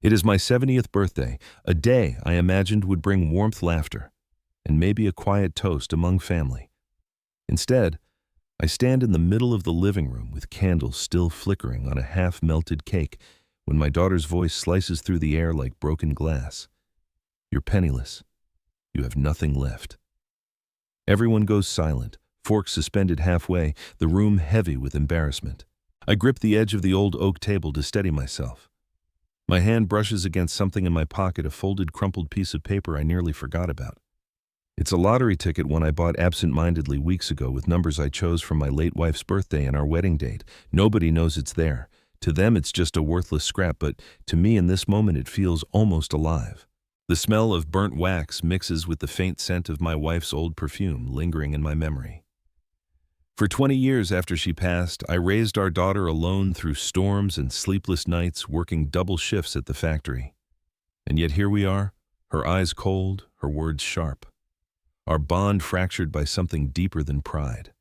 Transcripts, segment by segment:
It is my 70th birthday, a day I imagined would bring warmth, laughter, and maybe a quiet toast among family. Instead, I stand in the middle of the living room with candles still flickering on a half-melted cake when my daughter's voice slices through the air like broken glass. You're penniless. You have nothing left. Everyone goes silent, forks suspended halfway, the room heavy with embarrassment. I grip the edge of the old oak table to steady myself. My hand brushes against something in my pocket, a folded, crumpled piece of paper I nearly forgot about. It's a lottery ticket, one I bought absent-mindedly weeks ago with numbers I chose from my late wife's birthday and our wedding date. Nobody knows it's there. To them, it's just a worthless scrap, but to me in this moment it feels almost alive. The smell of burnt wax mixes with the faint scent of my wife's old perfume lingering in my memory. For 20 years after she passed, I raised our daughter alone through storms and sleepless nights, working double shifts at the factory. And yet here we are, her eyes cold, her words sharp. Our bond fractured by something deeper than pride.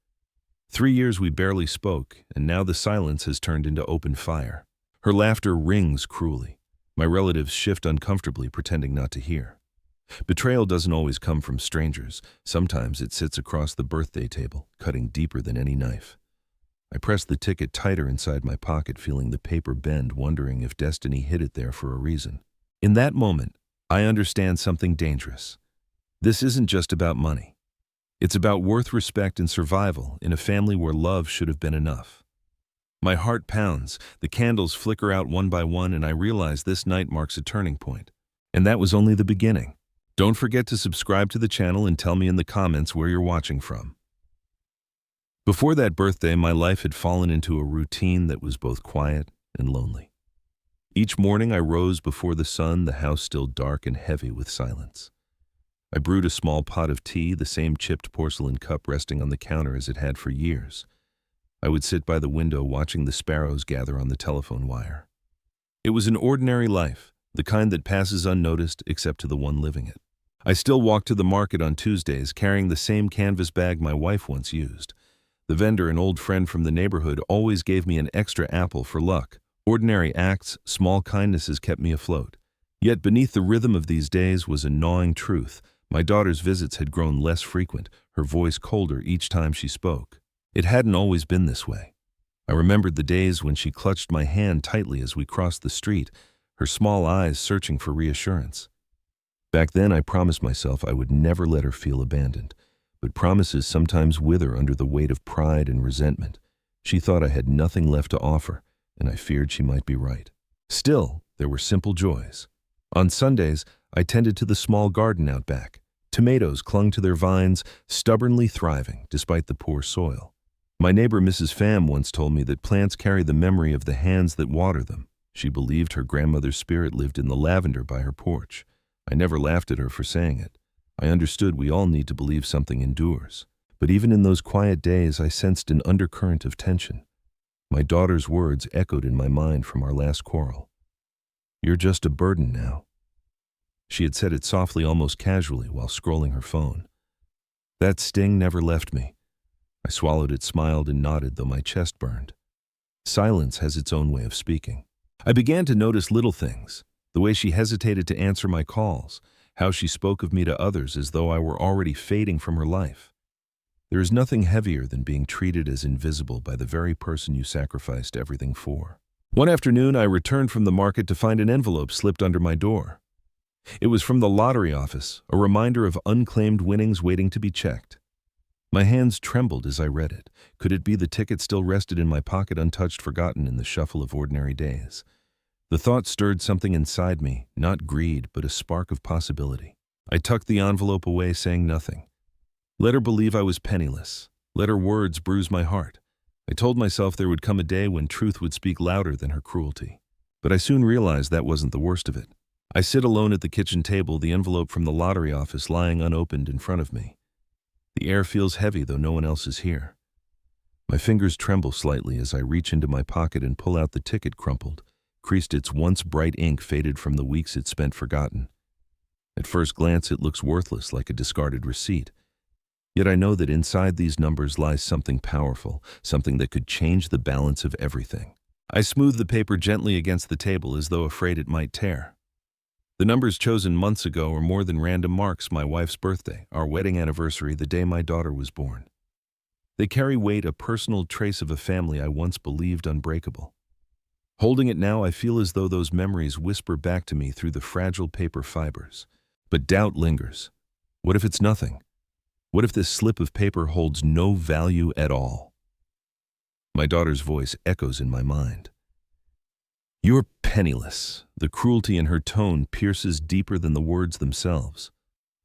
3 years we barely spoke, and now the silence has turned into open fire. Her laughter rings cruelly. My relatives shift uncomfortably, pretending not to hear. Betrayal doesn't always come from strangers. Sometimes it sits across the birthday table, cutting deeper than any knife. I press the ticket tighter inside my pocket, feeling the paper bend, wondering if destiny hid it there for a reason. In that moment, I understand something dangerous. This isn't just about money. It's about worth, respect, and survival in a family where love should have been enough. My heart pounds, the candles flicker out one by one, and I realize this night marks a turning point. And that was only the beginning. Don't forget to subscribe to the channel and tell me in the comments where you're watching from. Before that birthday, my life had fallen into a routine that was both quiet and lonely. Each morning I rose before the sun, the house still dark and heavy with silence. I brewed a small pot of tea, the same chipped porcelain cup resting on the counter as it had for years. I would sit by the window watching the sparrows gather on the telephone wire. It was an ordinary life, the kind that passes unnoticed except to the one living it. I still walked to the market on Tuesdays, carrying the same canvas bag my wife once used. The vendor, an old friend from the neighborhood, always gave me an extra apple for luck. Ordinary acts, small kindnesses kept me afloat. Yet beneath the rhythm of these days was a gnawing truth. My daughter's visits had grown less frequent, her voice colder each time she spoke. It hadn't always been this way. I remembered the days when she clutched my hand tightly as we crossed the street, her small eyes searching for reassurance. Back then I promised myself I would never let her feel abandoned, but promises sometimes wither under the weight of pride and resentment. She thought I had nothing left to offer, and I feared she might be right. Still, there were simple joys. On Sundays, I tended to the small garden out back. Tomatoes clung to their vines, stubbornly thriving despite the poor soil. My neighbor Mrs. Pham once told me that plants carry the memory of the hands that water them. She believed her grandmother's spirit lived in the lavender by her porch. I never laughed at her for saying it. I understood we all need to believe something endures. But even in those quiet days, I sensed an undercurrent of tension. My daughter's words echoed in my mind from our last quarrel. "You're just a burden now." She had said it softly, almost casually, while scrolling her phone. That sting never left me. I swallowed it, smiled, and nodded, though my chest burned. Silence has its own way of speaking. I began to notice little things, the way she hesitated to answer my calls, how she spoke of me to others as though I were already fading from her life. There is nothing heavier than being treated as invisible by the very person you sacrificed everything for. One afternoon, I returned from the market to find an envelope slipped under my door. It was from the lottery office, a reminder of unclaimed winnings waiting to be checked. My hands trembled as I read it. Could it be the ticket still rested in my pocket, untouched, forgotten in the shuffle of ordinary days? The thought stirred something inside me, not greed, but a spark of possibility. I tucked the envelope away, saying nothing. Let her believe I was penniless. Let her words bruise my heart. I told myself there would come a day when truth would speak louder than her cruelty. But I soon realized that wasn't the worst of it. I sit alone at the kitchen table, the envelope from the lottery office lying unopened in front of me. The air feels heavy, though no one else is here. My fingers tremble slightly as I reach into my pocket and pull out the ticket, crumpled, creased, its once bright ink faded from the weeks it spent forgotten. At first glance, it looks worthless, like a discarded receipt. Yet I know that inside these numbers lies something powerful, something that could change the balance of everything. I smooth the paper gently against the table as though afraid it might tear. The numbers chosen months ago are more than random marks: my wife's birthday, our wedding anniversary, the day my daughter was born. They carry weight, a personal trace of a family I once believed unbreakable. Holding it now, I feel as though those memories whisper back to me through the fragile paper fibers. But doubt lingers. What if it's nothing? What if this slip of paper holds no value at all? My daughter's voice echoes in my mind. "You're penniless." The cruelty in her tone pierces deeper than the words themselves.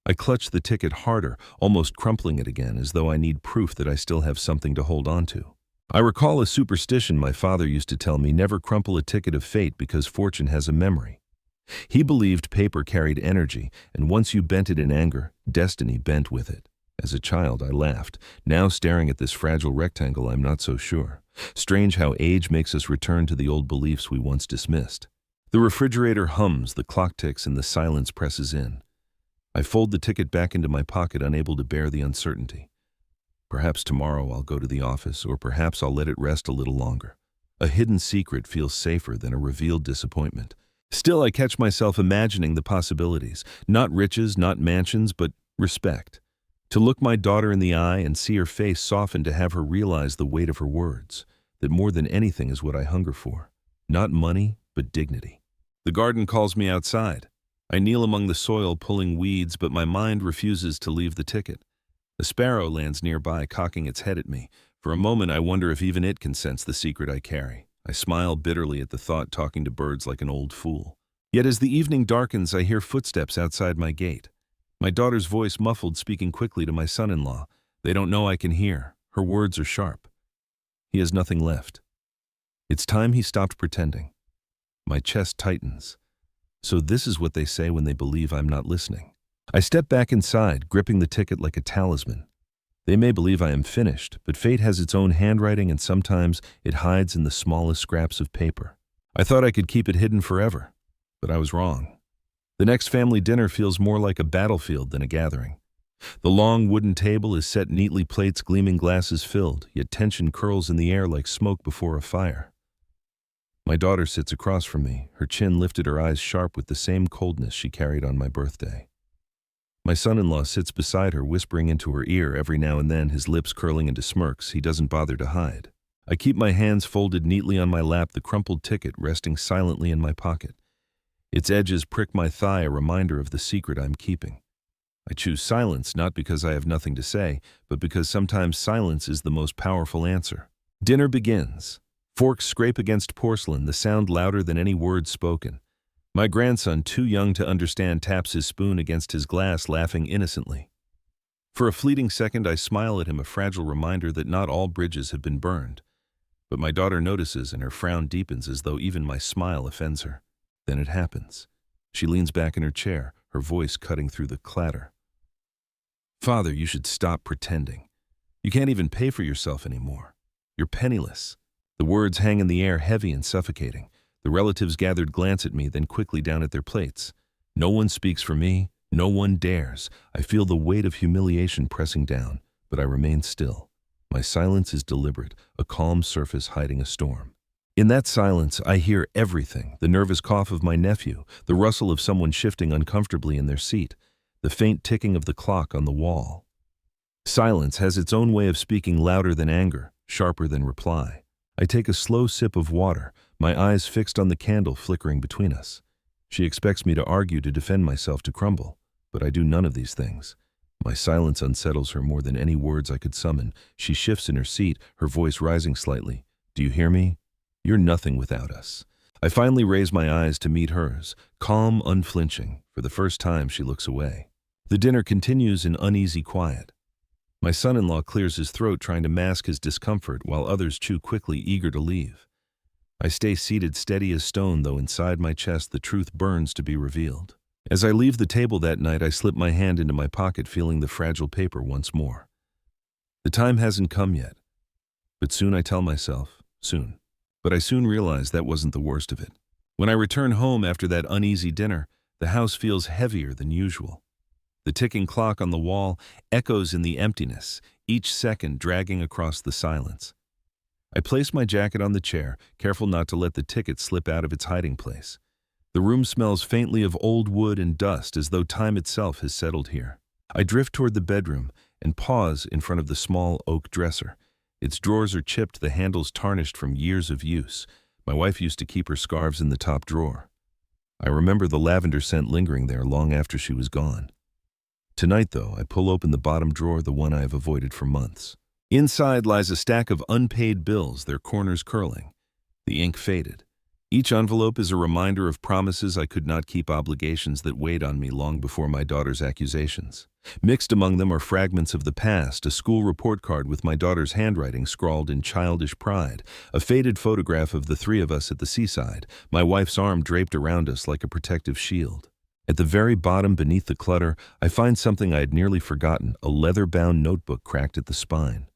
I clutch the ticket harder, almost crumpling it again, as though I need proof that I still have something to hold on to. I recall a superstition my father used to tell me: never crumple a ticket of fate because fortune has a memory. He believed paper carried energy, and once you bent it in anger, destiny bent with it. As a child, I laughed. Now, staring at this fragile rectangle, I'm not so sure. Strange how age makes us return to the old beliefs we once dismissed. The refrigerator hums, the clock ticks, and the silence presses in. I fold the ticket back into my pocket, unable to bear the uncertainty. Perhaps tomorrow I'll go to the office, or perhaps I'll let it rest a little longer. A hidden secret feels safer than a revealed disappointment. Still, I catch myself imagining the possibilities. Not riches, not mansions, but respect. To look my daughter in the eye and see her face soften, to have her realize the weight of her words, that more than anything is what I hunger for. Not money, but dignity. The garden calls me outside. I kneel among the soil, pulling weeds, but my mind refuses to leave the ticket. A sparrow lands nearby, cocking its head at me. For a moment, I wonder if even it can sense the secret I carry. I smile bitterly at the thought, talking to birds like an old fool. Yet as the evening darkens, I hear footsteps outside my gate. My daughter's voice muffled, speaking quickly to my son-in-law. They don't know I can hear. Her words are sharp. He has nothing left. It's time he stopped pretending. My chest tightens. So this is what they say when they believe I'm not listening. I step back inside, gripping the ticket like a talisman. They may believe I am finished, but fate has its own handwriting, and sometimes it hides in the smallest scraps of paper. I thought I could keep it hidden forever, but I was wrong. The next family dinner feels more like a battlefield than a gathering. The long wooden table is set neatly, plates gleaming, glasses filled, yet tension curls in the air like smoke before a fire. My daughter sits across from me, her chin lifted, her eyes sharp with the same coldness she carried on my birthday. My son-in-law sits beside her, whispering into her ear every now and then, his lips curling into smirks he doesn't bother to hide. I keep my hands folded neatly on my lap, the crumpled ticket resting silently in my pocket. Its edges prick my thigh, a reminder of the secret I'm keeping. I choose silence, not because I have nothing to say, but because sometimes silence is the most powerful answer. Dinner begins. Forks scrape against porcelain, the sound louder than any words spoken. My grandson, too young to understand, taps his spoon against his glass, laughing innocently. For a fleeting second, I smile at him, a fragile reminder that not all bridges have been burned. But my daughter notices, and her frown deepens as though even my smile offends her. Then it happens. She leans back in her chair, her voice cutting through the clatter. "Father, you should stop pretending. You can't even pay for yourself anymore. You're penniless." The words hang in the air, heavy and suffocating. The relatives gathered glance at me, then quickly down at their plates. No one speaks for me. No one dares. I feel the weight of humiliation pressing down, but I remain still. My silence is deliberate, a calm surface hiding a storm. In that silence, I hear everything: the nervous cough of my nephew, the rustle of someone shifting uncomfortably in their seat, the faint ticking of the clock on the wall. Silence has its own way of speaking, louder than anger, sharper than reply. I take a slow sip of water, my eyes fixed on the candle flickering between us. She expects me to argue, to defend myself, to crumble, but I do none of these things. My silence unsettles her more than any words I could summon. She shifts in her seat, her voice rising slightly. "Do you hear me? You're nothing without us." I finally raise my eyes to meet hers, calm, unflinching. For the first time, she looks away. The dinner continues in uneasy quiet. My son-in-law clears his throat, trying to mask his discomfort, while others chew quickly, eager to leave. I stay seated, steady as stone, though inside my chest the truth burns to be revealed. As I leave the table that night, I slip my hand into my pocket, feeling the fragile paper once more. The time hasn't come yet, but soon, I tell myself, soon. But I soon realize that wasn't the worst of it. When I return home after that uneasy dinner, the house feels heavier than usual. The ticking clock on the wall echoes in the emptiness, each second dragging across the silence. I place my jacket on the chair, careful not to let the ticket slip out of its hiding place. The room smells faintly of old wood and dust, as though time itself has settled here. I drift toward the bedroom and pause in front of the small oak dresser. Its drawers are chipped, the handles tarnished from years of use. My wife used to keep her scarves in the top drawer. I remember the lavender scent lingering there long after she was gone. Tonight, though, I pull open the bottom drawer, the one I have avoided for months. Inside lies a stack of unpaid bills, their corners curling. The ink faded. Each envelope is a reminder of promises I could not keep, obligations that weighed on me long before my daughter's accusations. Mixed among them are fragments of the past, a school report card with my daughter's handwriting scrawled in childish pride, a faded photograph of the three of us at the seaside, my wife's arm draped around us like a protective shield. At the very bottom, beneath the clutter, I find something I had nearly forgotten, a leather-bound notebook cracked at the spine.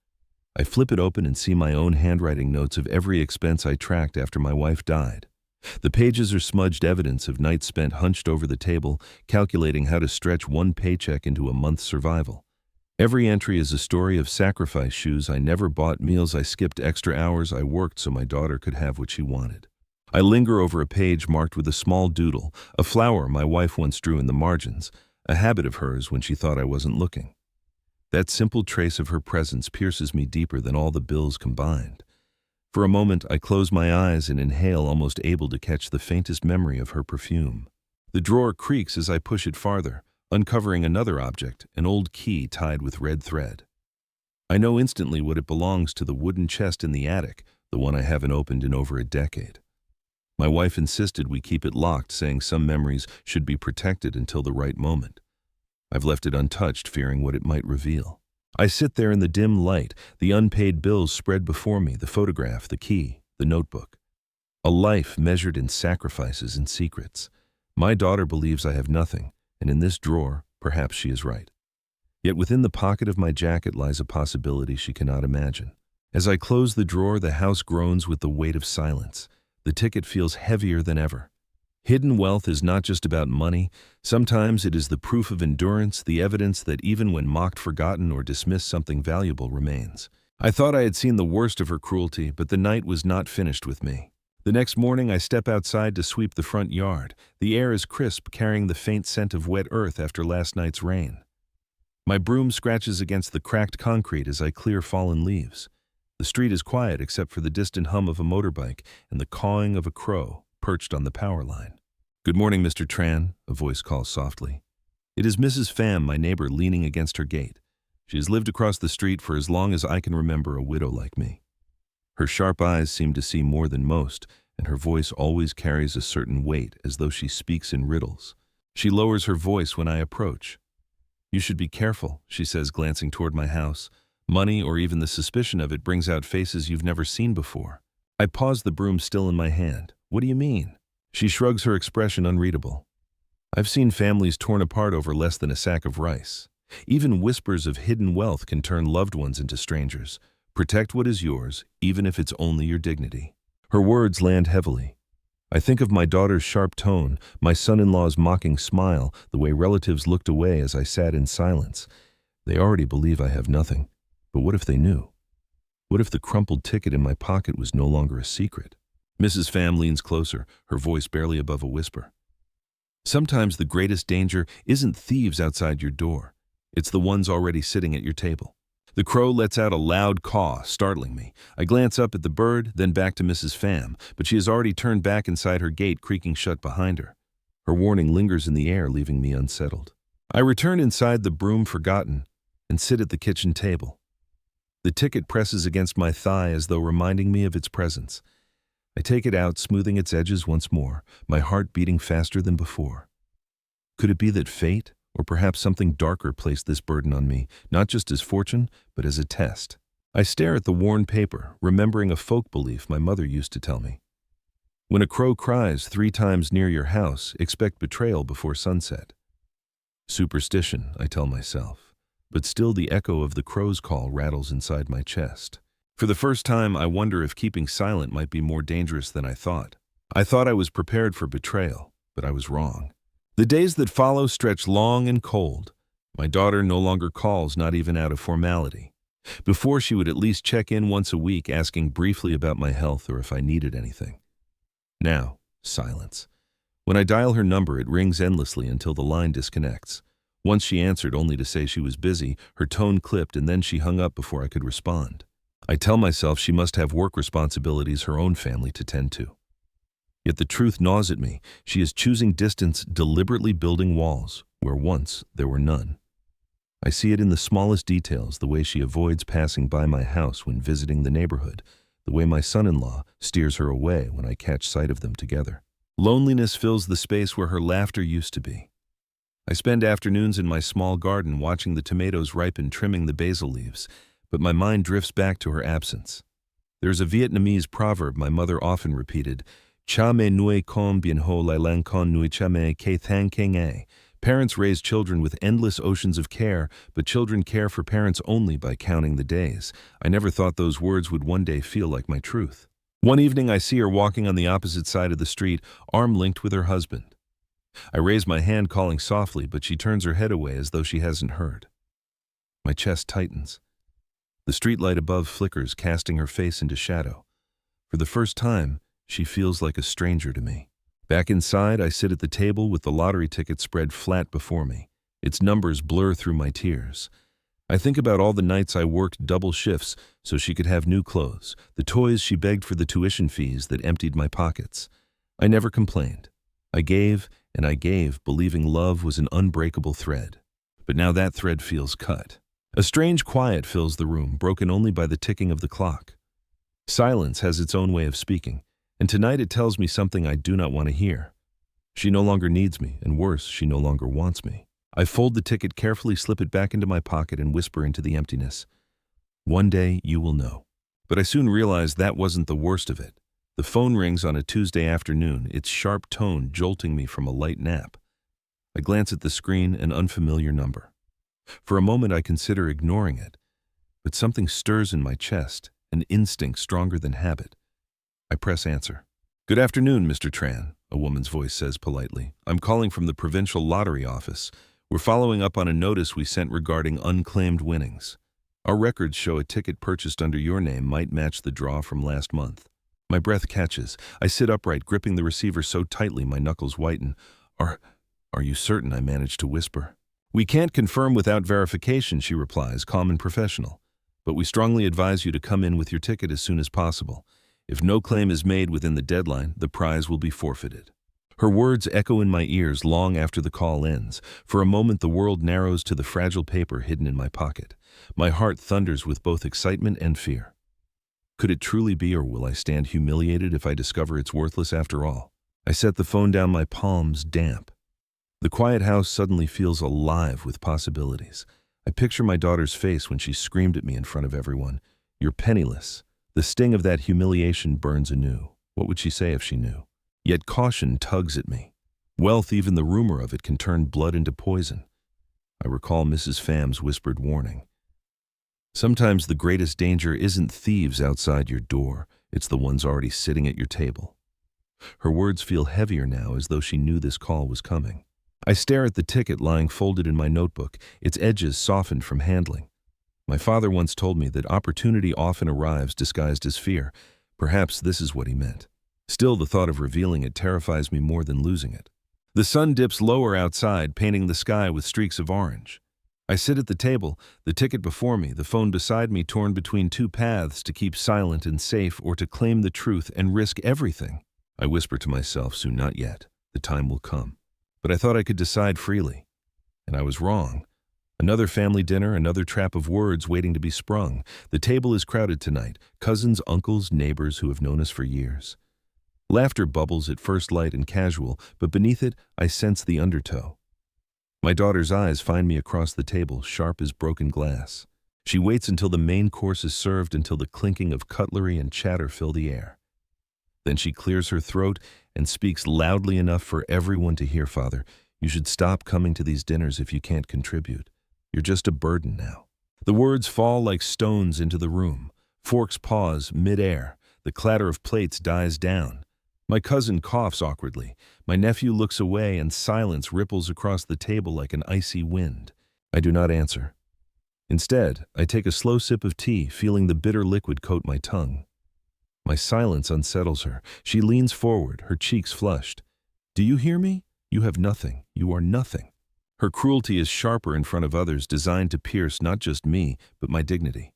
I flip it open and see my own handwriting notes of every expense I tracked after my wife died. The pages are smudged evidence of nights spent hunched over the table, calculating how to stretch one paycheck into a month's survival. Every entry is a story of sacrifice: shoes I never bought, meals I skipped, extra hours I worked so my daughter could have what she wanted. I linger over a page marked with a small doodle, a flower my wife once drew in the margins, a habit of hers when she thought I wasn't looking. That simple trace of her presence pierces me deeper than all the bills combined. For a moment, I close my eyes and inhale, almost able to catch the faintest memory of her perfume. The drawer creaks as I push it farther, uncovering another object, an old key tied with red thread. I know instantly what it belongs to, the wooden chest in the attic, the one I haven't opened in over a decade. My wife insisted we keep it locked, saying some memories should be protected until the right moment. I've left it untouched, fearing what it might reveal. I sit there in the dim light, the unpaid bills spread before me, the photograph, the key, the notebook. A life measured in sacrifices and secrets. My daughter believes I have nothing, and in this drawer, perhaps she is right. Yet within the pocket of my jacket lies a possibility she cannot imagine. As I close the drawer, the house groans with the weight of silence. The ticket feels heavier than ever. Hidden wealth is not just about money. Sometimes it is the proof of endurance, the evidence that even when mocked, forgotten, or dismissed, something valuable remains. I thought I had seen the worst of her cruelty, but the night was not finished with me. The next morning, I step outside to sweep the front yard. The air is crisp, carrying the faint scent of wet earth after last night's rain. My broom scratches against the cracked concrete as I clear fallen leaves. The street is quiet except for the distant hum of a motorbike and the cawing of a crow perched on the power line. "Good morning, Mr. Tran," a voice calls softly. It is Mrs. Pham, my neighbor, leaning against her gate. She has lived across the street for as long as I can remember, a widow like me. Her sharp eyes seem to see more than most, and her voice always carries a certain weight, as though she speaks in riddles. She lowers her voice when I approach. "You should be careful," she says, glancing toward my house. "Money, or even the suspicion of it, brings out faces you've never seen before." I pause, the broom still in my hand. "What do you mean?" She shrugs, her expression unreadable. "I've seen families torn apart over less than a sack of rice. Even whispers of hidden wealth can turn loved ones into strangers. Protect what is yours, even if it's only your dignity." Her words land heavily. I think of my daughter's sharp tone, my son-in-law's mocking smile, the way relatives looked away as I sat in silence. They already believe I have nothing. But what if they knew? What if the crumpled ticket in my pocket was no longer a secret? Mrs. Pham leans closer, her voice barely above a whisper. "Sometimes the greatest danger isn't thieves outside your door. It's the ones already sitting at your table." The crow lets out a loud caw, startling me. I glance up at the bird, then back to Mrs. Pham, but she has already turned back inside, her gate creaking shut behind her. Her warning lingers in the air, leaving me unsettled. I return inside, the broom forgotten, and sit at the kitchen table. The ticket presses against my thigh as though reminding me of its presence. I take it out, smoothing its edges once more, my heart beating faster than before. Could it be that fate, or perhaps something darker, placed this burden on me, not just as fortune, but as a test? I stare at the worn paper, remembering a folk belief my mother used to tell me. When a crow cries 3 times near your house, expect betrayal before sunset. Superstition, I tell myself, but still the echo of the crow's call rattles inside my chest. For the first time, I wonder if keeping silent might be more dangerous than I thought. I thought I was prepared for betrayal, but I was wrong. The days that follow stretch long and cold. My daughter no longer calls, not even out of formality. Before, she would at least check in once a week, asking briefly about my health or if I needed anything. Now, silence. When I dial her number, it rings endlessly until the line disconnects. Once she answered only to say she was busy, her tone clipped, and then she hung up before I could respond. I tell myself she must have work responsibilities, her own family to tend to. Yet the truth gnaws at me. She is choosing distance, deliberately building walls where once there were none. I see it in the smallest details, the way she avoids passing by my house when visiting the neighborhood, the way my son-in-law steers her away when I catch sight of them together. Loneliness fills the space where her laughter used to be. I spend afternoons in my small garden watching the tomatoes ripen, trimming the basil leaves, but my mind drifts back to her absence. There is a Vietnamese proverb my mother often repeated, "Cha me nui con bien ho lai lang con nui cha me ke thang keng a." Parents raise children with endless oceans of care, but children care for parents only by counting the days. I never thought those words would one day feel like my truth. One evening, I see her walking on the opposite side of the street, arm linked with her husband. I raise my hand, calling softly, but she turns her head away as though she hasn't heard. My chest tightens. The streetlight above flickers, casting her face into shadow. For the first time, she feels like a stranger to me. Back inside, I sit at the table with the lottery ticket spread flat before me. Its numbers blur through my tears. I think about all the nights I worked double shifts so she could have new clothes, the toys she begged for, the tuition fees that emptied my pockets. I never complained. I gave and I gave, believing love was an unbreakable thread. But now that thread feels cut. A strange quiet fills the room, broken only by the ticking of the clock. Silence has its own way of speaking, and tonight it tells me something I do not want to hear. She no longer needs me, and worse, she no longer wants me. I fold the ticket carefully, slip it back into my pocket, and whisper into the emptiness, "One day you will know." But I soon realize that wasn't the worst of it. The phone rings on a Tuesday afternoon, its sharp tone jolting me from a light nap. I glance at the screen, an unfamiliar number. For a moment I consider ignoring it, but something stirs in my chest, an instinct stronger than habit. I press answer. "Good afternoon, Mr. Tran," a woman's voice says politely. "I'm calling from the provincial lottery office. We're following up on a notice we sent regarding unclaimed winnings. Our records show a ticket purchased under your name might match the draw from last month." My breath catches. I sit upright, gripping the receiver so tightly my knuckles whiten. Are you certain?" I manage to whisper. "We can't confirm without verification," she replies, calm and professional. "But we strongly advise you to come in with your ticket as soon as possible. If no claim is made within the deadline, the prize will be forfeited." Her words echo in my ears long after the call ends. For a moment the world narrows to the fragile paper hidden in my pocket. My heart thunders with both excitement and fear. Could it truly be, or will I stand humiliated if I discover it's worthless after all? I set the phone down, my palms damp. The quiet house suddenly feels alive with possibilities. I picture my daughter's face when she screamed at me in front of everyone, "You're penniless." The sting of that humiliation burns anew. What would she say if she knew? Yet caution tugs at me. Wealth, even the rumor of it, can turn blood into poison. I recall Mrs. Pham's whispered warning. Sometimes the greatest danger isn't thieves outside your door, it's the ones already sitting at your table. Her words feel heavier now, as though she knew this call was coming. I stare at the ticket lying folded in my notebook, its edges softened from handling. My father once told me that opportunity often arrives disguised as fear. Perhaps this is what he meant. Still, the thought of revealing it terrifies me more than losing it. The sun dips lower outside, painting the sky with streaks of orange. I sit at the table, the ticket before me, the phone beside me, torn between two paths: to keep silent and safe, or to claim the truth and risk everything. I whisper to myself, soon, not yet. The time will come. But I thought I could decide freely. And I was wrong. Another family dinner, another trap of words waiting to be sprung. The table is crowded tonight, cousins, uncles, neighbors who have known us for years. Laughter bubbles at first light and casual, but beneath it I sense the undertow. My daughter's eyes find me across the table, sharp as broken glass. She waits until the main course is served, until the clinking of cutlery and chatter fill the air. Then she clears her throat and speaks loudly enough for everyone to hear. "Father, you should stop coming to these dinners if you can't contribute. You're just a burden now." The words fall like stones into the room. Forks pause mid-air. The clatter of plates dies down. My cousin coughs awkwardly. My nephew looks away, and silence ripples across the table like an icy wind. I do not answer. Instead, I take a slow sip of tea, feeling the bitter liquid coat my tongue. My silence unsettles her. She leans forward, her cheeks flushed. "Do you hear me? You have nothing. You are nothing." Her cruelty is sharper in front of others, designed to pierce not just me, but my dignity.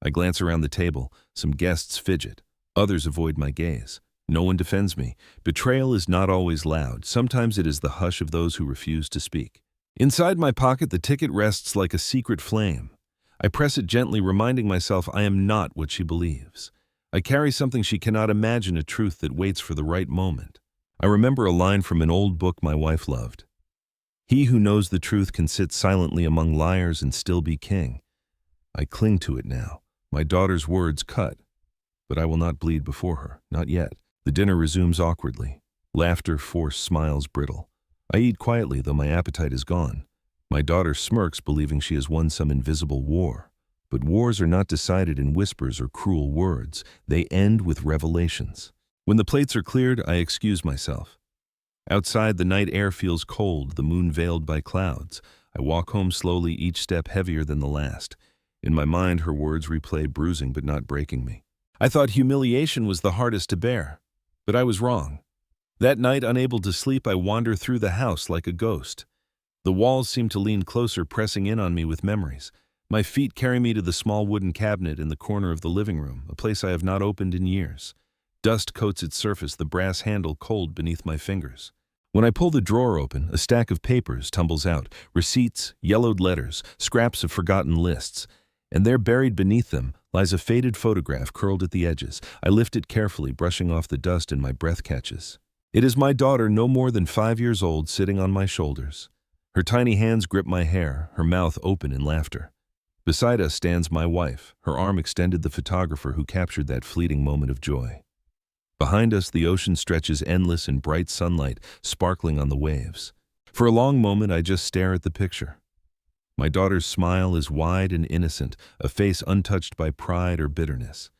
I glance around the table. Some guests fidget. Others avoid my gaze. No one defends me. Betrayal is not always loud. Sometimes it is the hush of those who refuse to speak. Inside my pocket, the ticket rests like a secret flame. I press it gently, reminding myself I am not what she believes. I carry something she cannot imagine, a truth that waits for the right moment. I remember a line from an old book my wife loved. "He who knows the truth can sit silently among liars and still be king." I cling to it now. My daughter's words cut, but I will not bleed before her, not yet. The dinner resumes awkwardly. Laughter, forced smiles, brittle. I eat quietly, though my appetite is gone. My daughter smirks, believing she has won some invisible war. But wars are not decided in whispers or cruel words. They end with revelations. When the plates are cleared, I excuse myself. Outside, the night air feels cold, the moon veiled by clouds. I walk home slowly, each step heavier than the last. In my mind, her words replay, bruising but not breaking me. I thought humiliation was the hardest to bear, but I was wrong. That night, unable to sleep, I wander through the house like a ghost. The walls seem to lean closer, pressing in on me with memories. My feet carry me to the small wooden cabinet in the corner of the living room, a place I have not opened in years. Dust coats its surface, the brass handle cold beneath my fingers. When I pull the drawer open, a stack of papers tumbles out, receipts, yellowed letters, scraps of forgotten lists. And there, buried beneath them, lies a faded photograph curled at the edges. I lift it carefully, brushing off the dust, and my breath catches. It is my daughter, no more than 5 years old, sitting on my shoulders. Her tiny hands grip my hair, her mouth open in laughter. Beside us stands my wife, her arm extended, the photographer who captured that fleeting moment of joy. Behind us, the ocean stretches endless in bright sunlight, sparkling on the waves. For a long moment, I just stare at the picture. My daughter's smile is wide and innocent, a face untouched by pride or bitterness.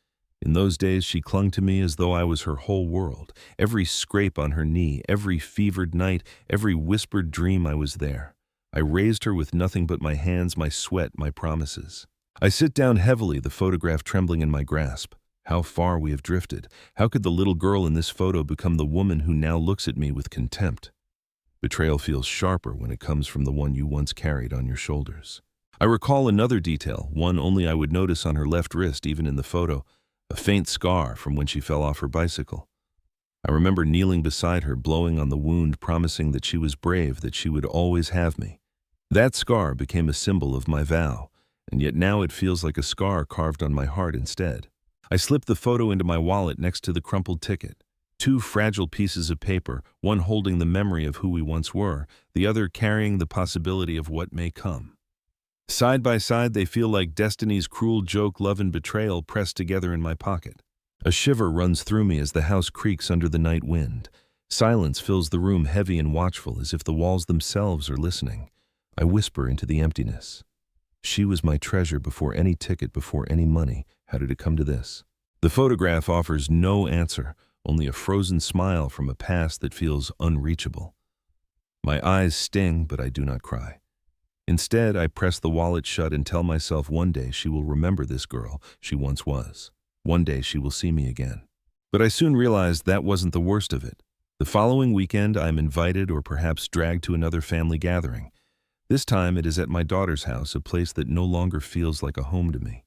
In those days, she clung to me as though I was her whole world. Every scrape on her knee, every fevered night, every whispered dream, I was there. I raised her with nothing but my hands, my sweat, my promises. I sit down heavily, the photograph trembling in my grasp. How far we have drifted. How could the little girl in this photo become the woman who now looks at me with contempt? Betrayal feels sharper when it comes from the one you once carried on your shoulders. I recall another detail, one only I would notice on her left wrist, even in the photo, a faint scar from when she fell off her bicycle. I remember kneeling beside her, blowing on the wound, promising that she was brave, that she would always have me. That scar became a symbol of my vow, and yet now it feels like a scar carved on my heart instead. I slipped the photo into my wallet next to the crumpled ticket. 2 fragile pieces of paper, one holding the memory of who we once were, the other carrying the possibility of what may come. Side by side, they feel like destiny's cruel joke, love and betrayal, pressed together in my pocket. A shiver runs through me as the house creaks under the night wind. Silence fills the room, heavy and watchful, as if the walls themselves are listening. I whisper into the emptiness. She was my treasure, before any ticket, before any money. How did it come to this? The photograph offers no answer, only a frozen smile from a past that feels unreachable. My eyes sting, but I do not cry. Instead, I press the wallet shut and tell myself one day she will remember this girl she once was. One day she will see me again. But I soon realized that wasn't the worst of it. The following weekend, I am invited, or perhaps dragged, to another family gathering. This time it is at my daughter's house, a place that no longer feels like a home to me.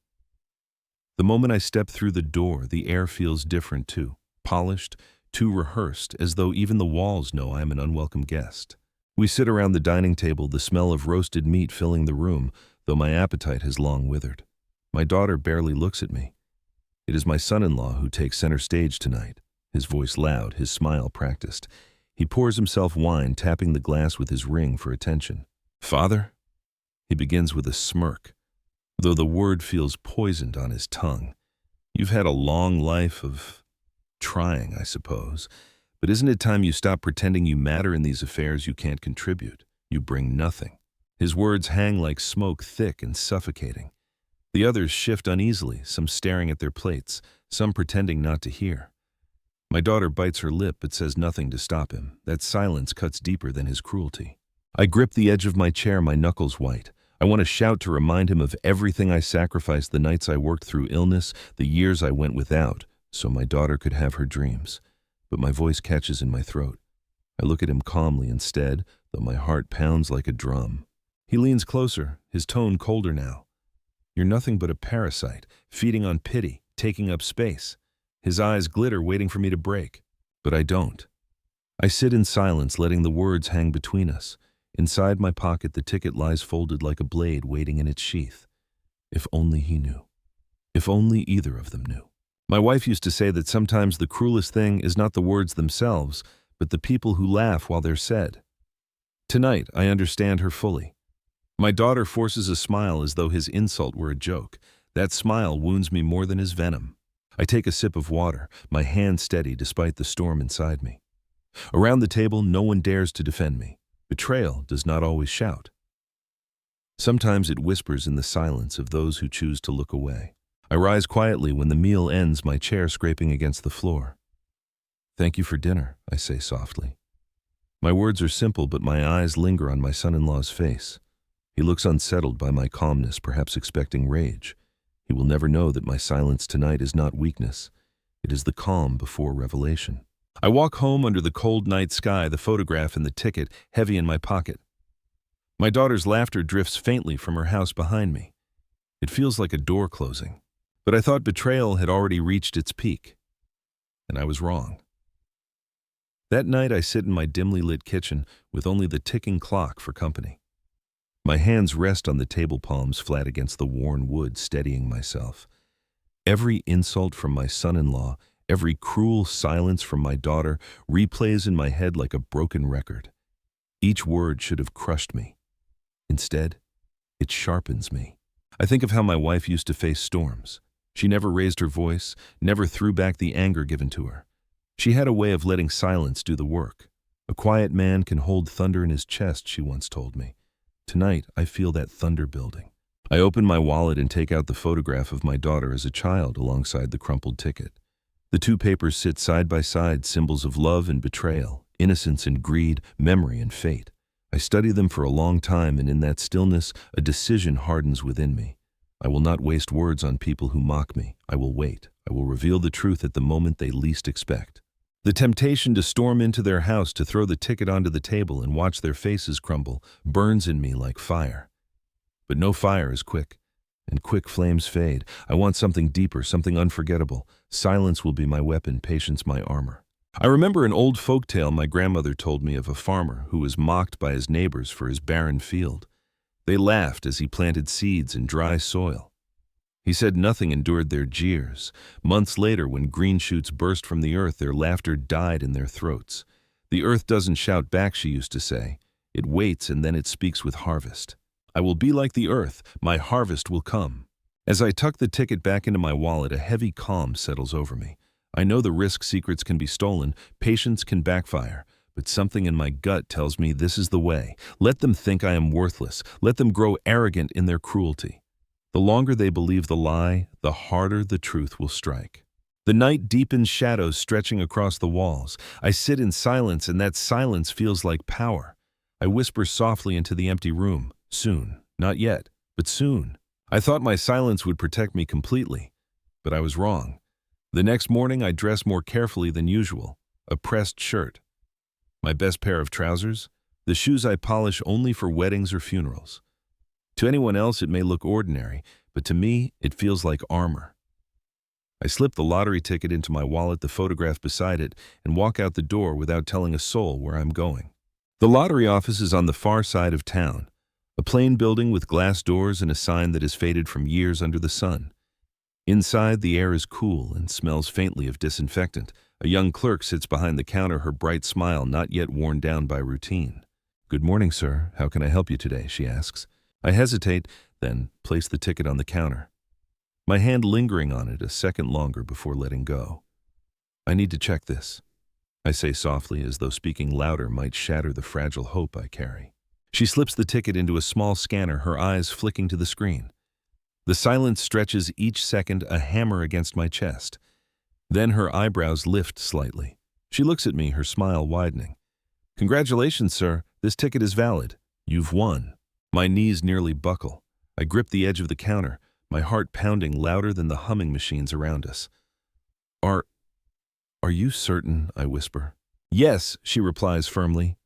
The moment I step through the door, the air feels different too, polished, too rehearsed, as though even the walls know I am an unwelcome guest. We sit around the dining table, the smell of roasted meat filling the room, though my appetite has long withered. My daughter barely looks at me. It is my son-in-law who takes center stage tonight, his voice loud, his smile practiced. He pours himself wine, tapping the glass with his ring for attention. "Father?" He begins with a smirk, though the word feels poisoned on his tongue. "You've had a long life of trying, I suppose. But isn't it time you stop pretending you matter in these affairs you can't contribute? You bring nothing." His words hang like smoke, thick and suffocating. The others shift uneasily, some staring at their plates, some pretending not to hear. My daughter bites her lip but says nothing to stop him. That silence cuts deeper than his cruelty. I grip the edge of my chair, my knuckles white. I want to shout to remind him of everything I sacrificed, the nights I worked through illness, the years I went without, so my daughter could have her dreams. But my voice catches in my throat. I look at him calmly instead, though my heart pounds like a drum. He leans closer, his tone colder now. You're nothing but a parasite, feeding on pity, taking up space. His eyes glitter, waiting for me to break. But I don't. I sit in silence, letting the words hang between us. Inside my pocket, the ticket lies folded like a blade waiting in its sheath. If only he knew. If only either of them knew. My wife used to say that sometimes the cruelest thing is not the words themselves, but the people who laugh while they're said. Tonight, I understand her fully. My daughter forces a smile as though his insult were a joke. That smile wounds me more than his venom. I take a sip of water, my hand steady despite the storm inside me. Around the table, no one dares to defend me. Betrayal does not always shout. Sometimes it whispers in the silence of those who choose to look away. I rise quietly when the meal ends, my chair scraping against the floor. Thank you for dinner, I say softly. My words are simple, but my eyes linger on my son-in-law's face. He looks unsettled by my calmness, perhaps expecting rage. He will never know that my silence tonight is not weakness. It is the calm before revelation. I walk home under the cold night sky, the photograph and the ticket heavy in my pocket. My daughter's laughter drifts faintly from her house behind me. It feels like a door closing. But I thought betrayal had already reached its peak. And I was wrong. That night I sit in my dimly lit kitchen with only the ticking clock for company. My hands rest on the table palms flat against the worn wood, steadying myself. Every insult from my son-in-law, every cruel silence from my daughter replays in my head like a broken record. Each word should have crushed me. Instead, it sharpens me. I think of how my wife used to face storms. She never raised her voice, never threw back the anger given to her. She had a way of letting silence do the work. A quiet man can hold thunder in his chest, she once told me. Tonight, I feel that thunder building. I open my wallet and take out the photograph of my daughter as a child alongside the crumpled ticket. The two papers sit side by side, symbols of love and betrayal, innocence and greed, memory and fate. I study them for a long time, and in that stillness, a decision hardens within me. I will not waste words on people who mock me. I will wait. I will reveal the truth at the moment they least expect. The temptation to storm into their house, to throw the ticket onto the table and watch their faces crumble, burns in me like fire. But no fire is quick, and quick flames fade. I want something deeper, something unforgettable. Silence will be my weapon, patience my armor. I remember an old folk tale my grandmother told me of a farmer who was mocked by his neighbors for his barren field. They laughed as he planted seeds in dry soil. He said nothing endured their jeers. Months later, when green shoots burst from the earth, their laughter died in their throats. The earth doesn't shout back, she used to say. It waits and then it speaks with harvest. I will be like the earth, my harvest will come. As I tuck the ticket back into my wallet, a heavy calm settles over me. I know the risk secrets can be stolen, patience can backfire, but something in my gut tells me this is the way. Let them think I am worthless. Let them grow arrogant in their cruelty. The longer they believe the lie, the harder the truth will strike. The night deepens, shadows stretching across the walls. I sit in silence, and that silence feels like power. I whisper softly into the empty room. Soon. Not yet, but soon. I thought my silence would protect me completely, but I was wrong. The next morning, I dress more carefully than usual. A pressed shirt. My best pair of trousers. The shoes I polish only for weddings or funerals. To anyone else, it may look ordinary, but to me, it feels like armor. I slip the lottery ticket into my wallet, the photograph beside it, and walk out the door without telling a soul where I'm going. The lottery office is on the far side of town, a plain building with glass doors and a sign that has faded from years under the sun. Inside, the air is cool and smells faintly of disinfectant. A young clerk sits behind the counter, her bright smile not yet worn down by routine. "Good morning, sir. How can I help you today?" she asks. I hesitate, then place the ticket on the counter, my hand lingering on it a second longer before letting go. "I need to check this," I say softly, as though speaking louder might shatter the fragile hope I carry. She slips the ticket into a small scanner, her eyes flicking to the screen. The silence stretches each second, a hammer against my chest. Then her eyebrows lift slightly. She looks at me, her smile widening. "Congratulations, sir. This ticket is valid. You've won." My knees nearly buckle. I grip the edge of the counter, my heart pounding louder than the humming machines around us. Are you certain? I whisper. Yes, she replies firmly.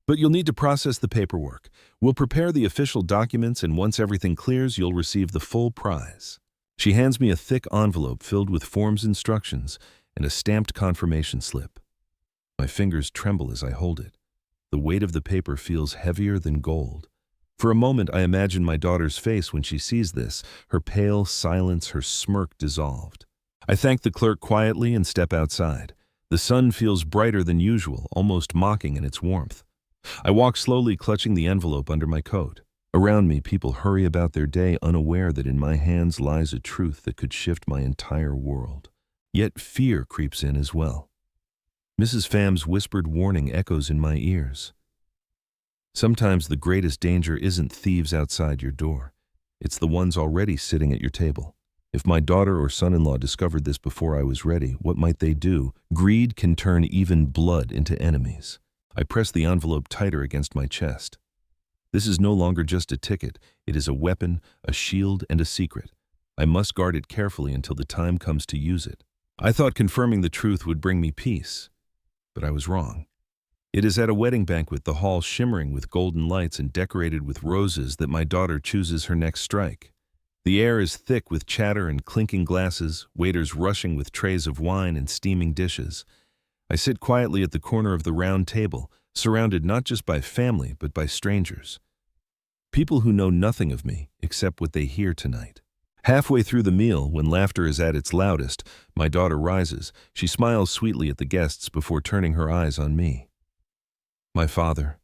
But you'll need to process the paperwork. We'll prepare the official documents, and once everything clears, you'll receive the full prize. She hands me a thick envelope filled with forms instructions and a stamped confirmation slip. My fingers tremble as I hold it. The weight of the paper feels heavier than gold. For a moment, I imagine my daughter's face when she sees this, her pale silence, her smirk dissolved. I thank the clerk quietly and step outside. The sun feels brighter than usual, almost mocking in its warmth. I walk slowly, clutching the envelope under my coat. Around me, people hurry about their day, unaware that in my hands lies a truth that could shift my entire world. Yet fear creeps in as well. Mrs. Pham's whispered warning echoes in my ears. Sometimes the greatest danger isn't thieves outside your door. It's the ones already sitting at your table. If my daughter or son-in-law discovered this before I was ready, what might they do? Greed can turn even blood into enemies. I press the envelope tighter against my chest. This is no longer just a ticket. It is a weapon, a shield, and a secret. I must guard it carefully until the time comes to use it. I thought confirming the truth would bring me peace, but I was wrong. It is at a wedding banquet, the hall shimmering with golden lights and decorated with roses, that my daughter chooses her next strike. The air is thick with chatter and clinking glasses, waiters rushing with trays of wine and steaming dishes. I sit quietly at the corner of the round table, surrounded not just by family, but by strangers. People who know nothing of me except what they hear tonight. Halfway through the meal, when laughter is at its loudest, my daughter rises. She smiles sweetly at the guests before turning her eyes on me. My father,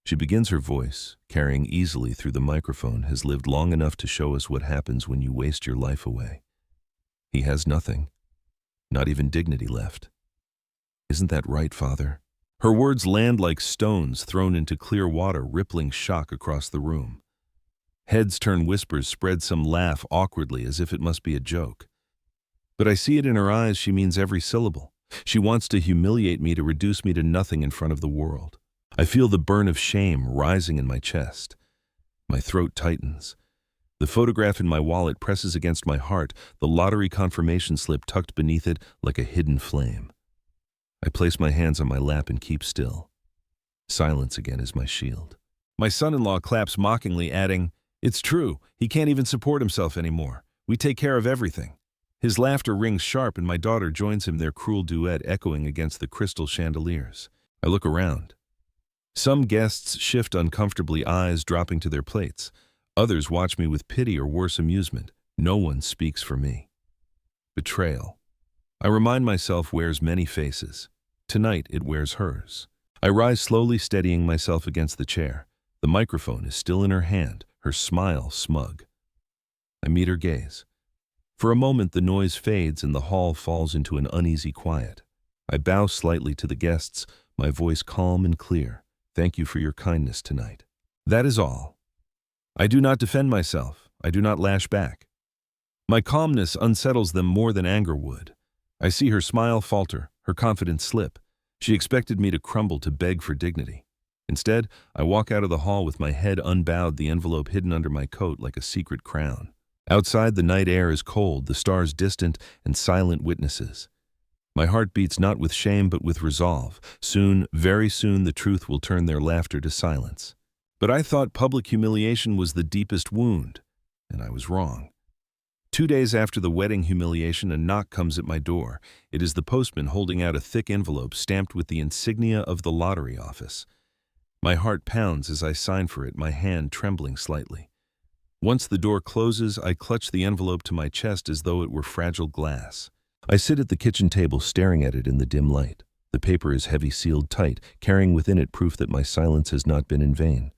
she begins her voice, carrying easily through the microphone, has lived long enough to show us what happens when you waste your life away. He has nothing, not even dignity left. Isn't that right, Father? Her words land like stones thrown into clear water, rippling shock across the room. Heads turn, whispers spread, some laugh awkwardly as if it must be a joke. But I see it in her eyes, she means every syllable. She wants to humiliate me, to reduce me to nothing in front of the world. I feel the burn of shame rising in my chest. My throat tightens. The photograph in my wallet presses against my heart, the lottery confirmation slip tucked beneath it like a hidden flame. I place my hands on my lap and keep still. Silence again is my shield. My son-in-law claps mockingly, adding, "It's true, he can't even support himself anymore. We take care of everything." His laughter rings sharp and my daughter joins him, their cruel duet echoing against the crystal chandeliers. I look around. Some guests shift uncomfortably, eyes dropping to their plates. Others watch me with pity or worse, amusement. No one speaks for me. Betrayal. I remind myself, wears many faces. Tonight it wears hers. I rise slowly, steadying myself against the chair. The microphone is still in her hand, her smile smug. I meet her gaze. For a moment the noise fades and the hall falls into an uneasy quiet. I bow slightly to the guests, my voice calm and clear. Thank you for your kindness tonight. That is all. I do not defend myself. I do not lash back. My calmness unsettles them more than anger would. I see her smile falter, her confidence slip. She expected me to crumble, to beg for dignity. Instead, I walk out of the hall with my head unbowed, the envelope hidden under my coat like a secret crown. Outside, the night air is cold, the stars distant and silent witnesses. My heart beats not with shame but with resolve. Soon, very soon, the truth will turn their laughter to silence. But I thought public humiliation was the deepest wound, and I was wrong. 2 days after the wedding humiliation, a knock comes at my door. It is the postman holding out a thick envelope stamped with the insignia of the lottery office. My heart pounds as I sign for it, my hand trembling slightly. Once the door closes, I clutch the envelope to my chest as though it were fragile glass. I sit at the kitchen table staring at it in the dim light. The paper is heavy, sealed tight, carrying within it proof that my silence has not been in vain.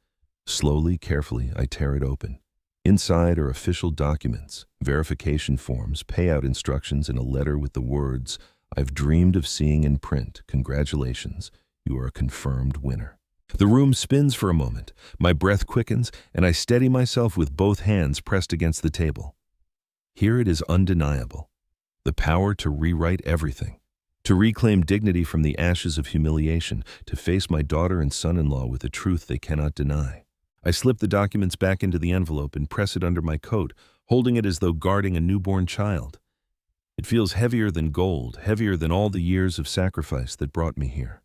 Slowly, carefully, I tear it open. Inside are official documents, verification forms, payout instructions, and a letter with the words, "I've dreamed of seeing in print. Congratulations, you are a confirmed winner." The room spins for a moment, my breath quickens, and I steady myself with both hands pressed against the table. Here it is undeniable. The power to rewrite everything, to reclaim dignity from the ashes of humiliation, to face my daughter and son-in-law with a truth they cannot deny. I slip the documents back into the envelope and press it under my coat, holding it as though guarding a newborn child. It feels heavier than gold, heavier than all the years of sacrifice that brought me here.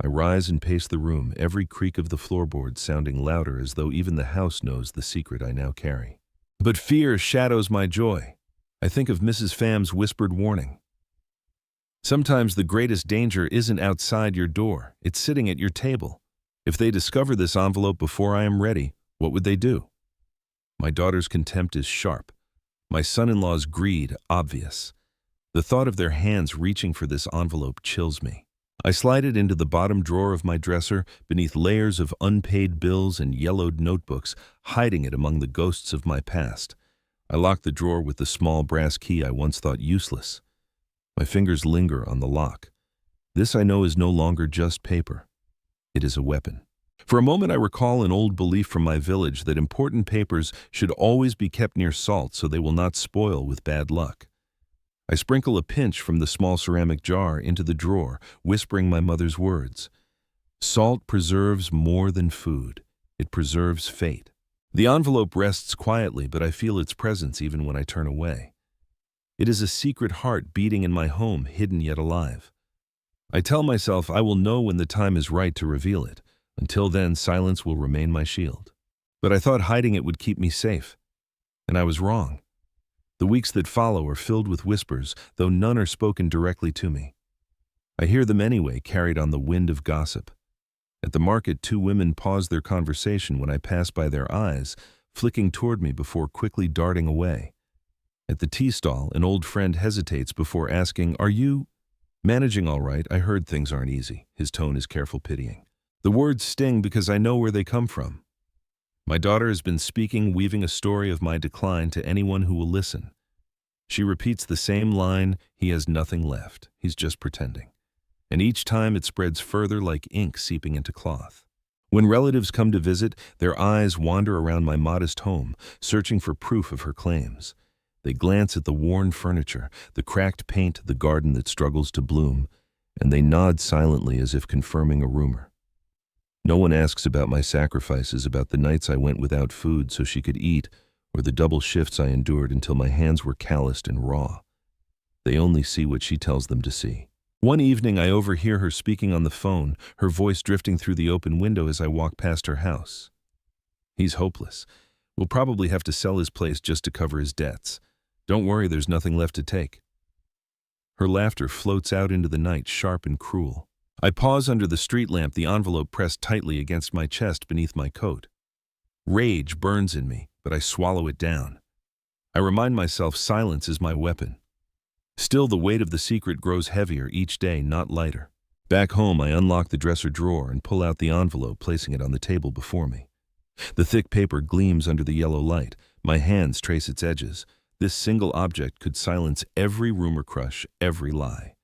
I rise and pace the room, every creak of the floorboards sounding louder as though even the house knows the secret I now carry. But fear shadows my joy. I think of Mrs. Pham's whispered warning. Sometimes the greatest danger isn't outside your door, it's sitting at your table. If they discover this envelope before I am ready, what would they do? My daughter's contempt is sharp. My son-in-law's greed obvious. The thought of their hands reaching for this envelope chills me. I slide it into the bottom drawer of my dresser beneath layers of unpaid bills and yellowed notebooks, hiding it among the ghosts of my past. I lock the drawer with the small brass key I once thought useless. My fingers linger on the lock. This I know is no longer just paper. It is a weapon. For a moment I recall an old belief from my village that important papers should always be kept near salt so they will not spoil with bad luck. I sprinkle a pinch from the small ceramic jar into the drawer, whispering my mother's words. Salt preserves more than food. It preserves fate. The envelope rests quietly, but I feel its presence even when I turn away. It is a secret heart beating in my home, hidden yet alive. I tell myself I will know when the time is right to reveal it. Until then, silence will remain my shield. But I thought hiding it would keep me safe. And I was wrong. The weeks that follow are filled with whispers, though none are spoken directly to me. I hear them anyway, carried on the wind of gossip. At the market, two women pause their conversation when I pass by their eyes, flicking toward me before quickly darting away. At the tea stall, an old friend hesitates before asking, "Are you managing all right? I heard things aren't easy." His tone is careful, pitying. The words sting because I know where they come from. My daughter has been speaking, weaving a story of my decline to anyone who will listen. She repeats the same line, "He has nothing left. He's just pretending." And each time it spreads further like ink seeping into cloth. When relatives come to visit, their eyes wander around my modest home, searching for proof of her claims. They glance at the worn furniture, the cracked paint, the garden that struggles to bloom, and they nod silently as if confirming a rumor. No one asks about my sacrifices, about the nights I went without food so she could eat, or the double shifts I endured until my hands were calloused and raw. They only see what she tells them to see. One evening I overhear her speaking on the phone, her voice drifting through the open window as I walk past her house. "He's hopeless. We'll probably have to sell his place just to cover his debts. Don't worry, there's nothing left to take." Her laughter floats out into the night, sharp and cruel. I pause under the street lamp, the envelope pressed tightly against my chest beneath my coat. Rage burns in me, but I swallow it down. I remind myself silence is my weapon. Still, the weight of the secret grows heavier each day, not lighter. Back home, I unlock the dresser drawer and pull out the envelope, placing it on the table before me. The thick paper gleams under the yellow light. My hands trace its edges. This single object could silence every rumor crush, every lie.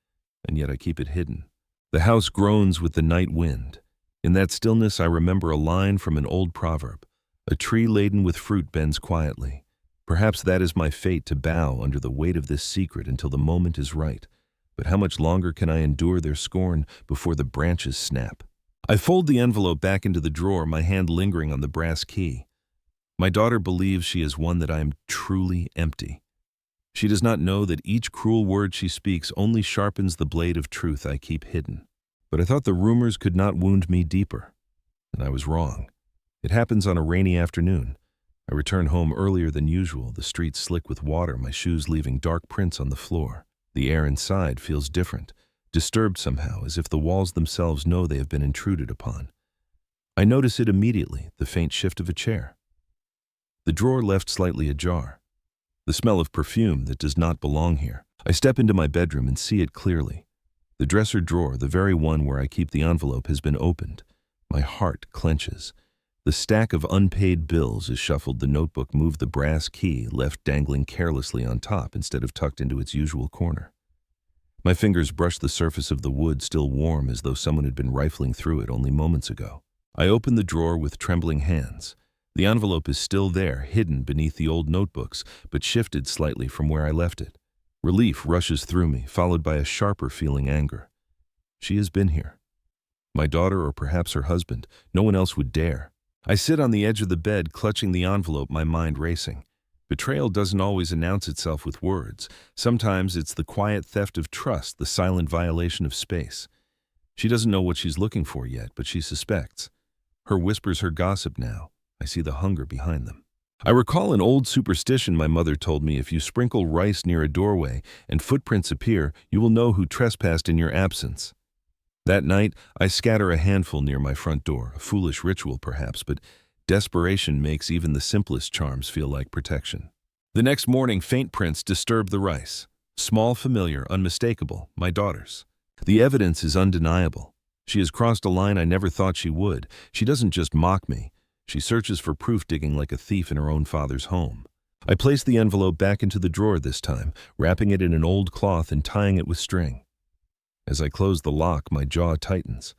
And yet I keep it hidden. The house groans with the night wind. In that stillness, I remember a line from an old proverb. A tree laden with fruit bends quietly. Perhaps that is my fate, to bow under the weight of this secret until the moment is right. But how much longer can I endure their scorn before the branches snap? I fold the envelope back into the drawer, my hand lingering on the brass key. My daughter believes she has won, that I am truly empty. She does not know that each cruel word she speaks only sharpens the blade of truth I keep hidden. But I thought the rumors could not wound me deeper, and I was wrong. It happens on a rainy afternoon. I return home earlier than usual, the streets slick with water, my shoes leaving dark prints on the floor. The air inside feels different, disturbed somehow, as if the walls themselves know they have been intruded upon. I notice it immediately, the faint shift of a chair. The drawer left slightly ajar. The smell of perfume that does not belong here. I step into my bedroom and see it clearly. The dresser drawer, the very one where I keep the envelope, has been opened. My heart clenches. The stack of unpaid bills is shuffled, the notebook moved, the brass key left dangling carelessly on top instead of tucked into its usual corner. My fingers brush the surface of the wood, still warm as though someone had been rifling through it only moments ago. I open the drawer with trembling hands. The envelope is still there, hidden beneath the old notebooks, but shifted slightly from where I left it. Relief rushes through me, followed by a sharper feeling anger. She has been here. My daughter, or perhaps her husband. No one else would dare. I sit on the edge of the bed, clutching the envelope, my mind racing. Betrayal doesn't always announce itself with words. Sometimes it's the quiet theft of trust, the silent violation of space. She doesn't know what she's looking for yet, but she suspects. Her whispers her gossip now. I see the hunger behind them. I recall an old superstition my mother told me: if you sprinkle rice near a doorway and footprints appear, you will know who trespassed in your absence. That night, I scatter a handful near my front door, a foolish ritual perhaps, but desperation makes even the simplest charms feel like protection. The next morning, faint prints disturb the rice. Small, familiar, unmistakable, my daughter's. The evidence is undeniable. She has crossed a line I never thought she would. She doesn't just mock me. She searches for proof, digging like a thief in her own father's home. I place the envelope back into the drawer this time, wrapping it in an old cloth and tying it with string. As I close the lock, my jaw tightens.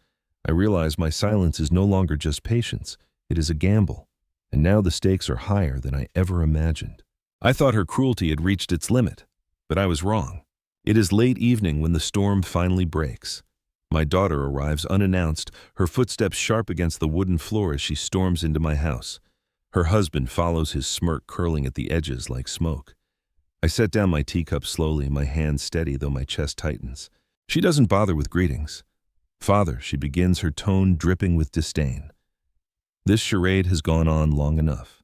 I realize my silence is no longer just patience. It is a gamble. And now the stakes are higher than I ever imagined. I thought her cruelty had reached its limit, but I was wrong. It is late evening when the storm finally breaks. My daughter arrives unannounced, her footsteps sharp against the wooden floor as she storms into my house. Her husband follows, his smirk curling at the edges like smoke. I set down my teacup slowly, my hands steady though my chest tightens. She doesn't bother with greetings. "Father," she begins, her tone dripping with disdain. "This charade has gone on long enough.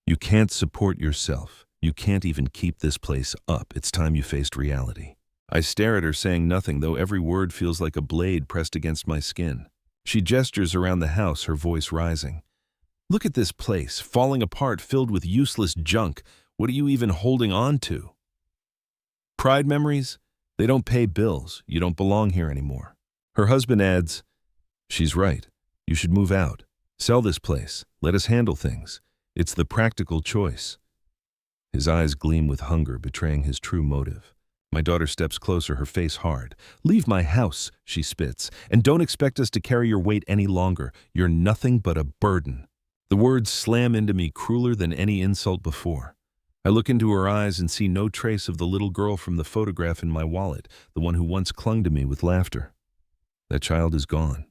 You can't support yourself. You can't even keep this place up. It's time you faced reality." I stare at her, saying nothing, though every word feels like a blade pressed against my skin. She gestures around the house, her voice rising. "Look at this place, falling apart, filled with useless junk. What are you even holding on to? Pride memories? They don't pay bills. You don't belong here anymore." Her husband adds, "She's right. You should move out. Sell this place. Let us handle things. It's the practical choice." His eyes gleam with hunger, betraying his true motive. My daughter steps closer, her face hard. "Leave my house," she spits, "and don't expect us to carry your weight any longer. You're nothing but a burden." The words slam into me, crueler than any insult before. I look into her eyes and see no trace of the little girl from the photograph in my wallet, the one who once clung to me with laughter. That child is gone.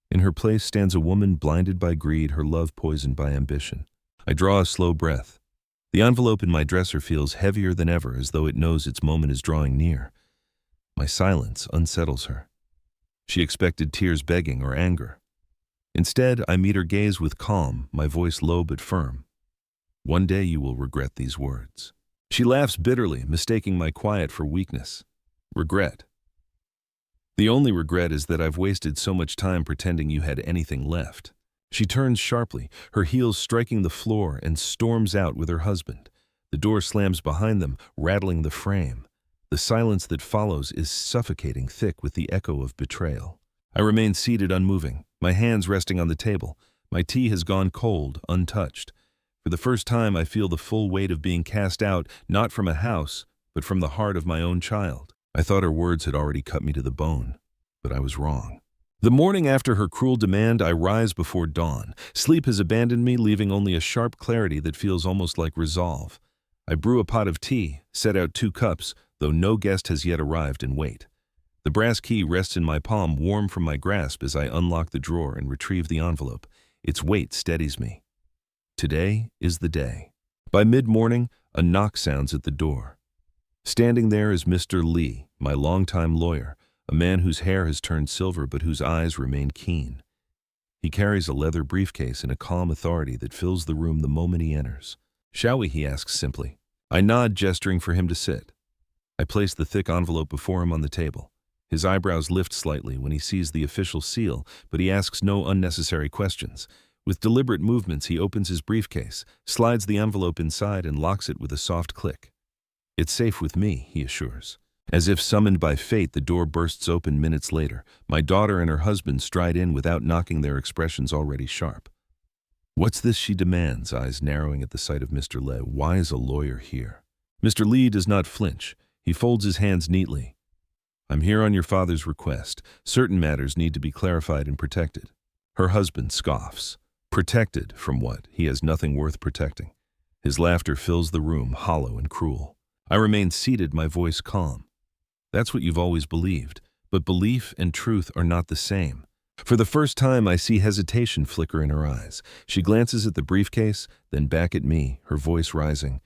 In her place stands a woman blinded by greed, her love poisoned by ambition. I draw a slow breath. The envelope in my dresser feels heavier than ever, as though it knows its moment is drawing near. My silence unsettles her. She expected tears, begging, or anger. Instead, I meet her gaze with calm, my voice low but firm. "One day you will regret these words." She laughs bitterly, mistaking my quiet for weakness. "Regret? The only regret is that I've wasted so much time pretending you had anything left." She turns sharply, her heels striking the floor, and storms out with her husband. The door slams behind them, rattling the frame. The silence that follows is suffocating, thick with the echo of betrayal. I remain seated, unmoving, my hands resting on the table. My tea has gone cold, untouched. For the first time, I feel the full weight of being cast out, not from a house, but from the heart of my own child. I thought her words had already cut me to the bone, but I was wrong. The morning after her cruel demand, I rise before dawn. Sleep has abandoned me, leaving only a sharp clarity that feels almost like resolve. I brew a pot of tea, set out 2 cups, though no guest has yet arrived, and wait. The brass key rests in my palm, warm from my grasp, as I unlock the drawer and retrieve the envelope. Its weight steadies me. Today is the day. By mid-morning, a knock sounds at the door. Standing there is Mr. Lee, my longtime lawyer, a man whose hair has turned silver but whose eyes remain keen. He carries a leather briefcase and a calm authority that fills the room the moment he enters. "Shall we?" he asks simply. I nod, gesturing for him to sit. I place the thick envelope before him on the table. His eyebrows lift slightly when he sees the official seal, but he asks no unnecessary questions. With deliberate movements, he opens his briefcase, slides the envelope inside, and locks it with a soft click. "It's safe with me," he assures. As if summoned by fate, the door bursts open minutes later. My daughter and her husband stride in without knocking, their expressions already sharp. "What's this?" she demands, eyes narrowing at the sight of Mr. Lee. "Why is a lawyer here?" Mr. Lee does not flinch. He folds his hands neatly. "I'm here on your father's request. Certain matters need to be clarified and protected." Her husband scoffs. Protected from what? He has nothing worth protecting. His laughter fills the room, hollow and cruel. I remain seated, my voice calm. "That's what you've always believed, but belief and truth are not the same. For the first time, I see hesitation flicker in her eyes. She glances at the briefcase, then back at me, her voice rising.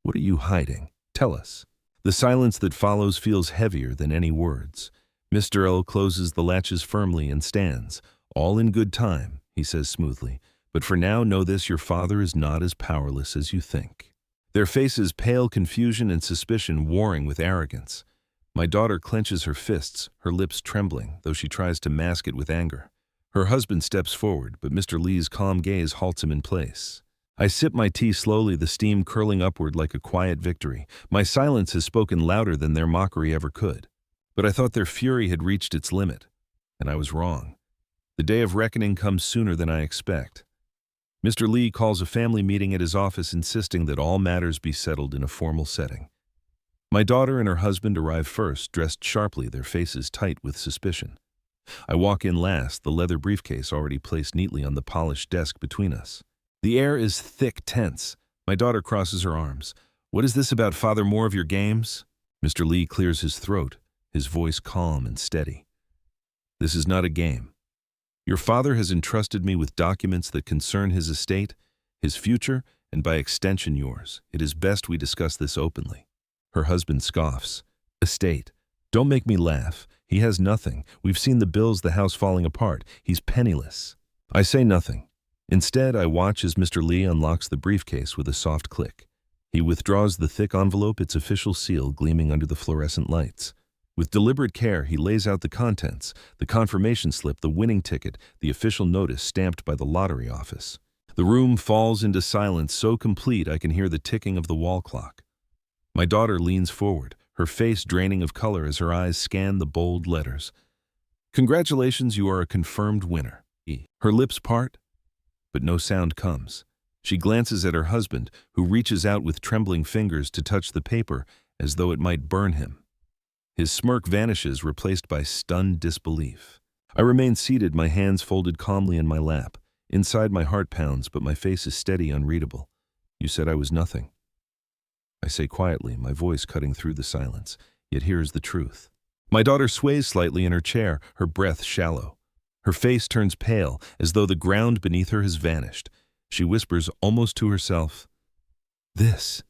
What are you hiding? Tell us. The silence that follows feels heavier than any words. Mr. L closes the latches firmly and stands. All in good time, he says smoothly. But for now, know this, your father is not as powerless as you think. Their faces pale confusion and suspicion warring with arrogance. My daughter clenches her fists, her lips trembling, though she tries to mask it with anger. Her husband steps forward, but Mr. Lee's calm gaze halts him in place. I sip my tea slowly, the steam curling upward like a quiet victory. My silence has spoken louder than their mockery ever could. But I thought their fury had reached its limit, and I was wrong. The day of reckoning comes sooner than I expect. Mr. Lee calls a family meeting at his office, insisting that all matters be settled in a formal setting. My daughter and her husband arrive first, dressed sharply, their faces tight with suspicion. I walk in last, the leather briefcase already placed neatly on the polished desk between us. The air is thick, tense. My daughter crosses her arms. What is this about, Father? More of your games? Mr. Lee clears his throat, his voice calm and steady. This is not a game. Your father has entrusted me with documents that concern his estate, his future, and by extension yours. It is best we discuss this openly. Her husband scoffs. Estate. Don't make me laugh. He has nothing. We've seen the bills, the house falling apart. He's penniless. I say nothing. Instead, I watch as Mr. Lee unlocks the briefcase with a soft click. He withdraws the thick envelope, its official seal gleaming under the fluorescent lights. With deliberate care, he lays out the contents, the confirmation slip, the winning ticket, the official notice stamped by the lottery office. The room falls into silence so complete I can hear the ticking of the wall clock. My daughter leans forward, her face draining of color as her eyes scan the bold letters. Congratulations, you are a confirmed winner. Her lips part, but no sound comes. She glances at her husband, who reaches out with trembling fingers to touch the paper as though it might burn him. His smirk vanishes, replaced by stunned disbelief. I remain seated, my hands folded calmly in my lap. Inside, my heart pounds, but my face is steady, unreadable. You said I was nothing. I say quietly, my voice cutting through the silence, yet here is the truth. My daughter sways slightly in her chair, her breath shallow. Her face turns pale, as though the ground beneath her has vanished. She whispers almost to herself, This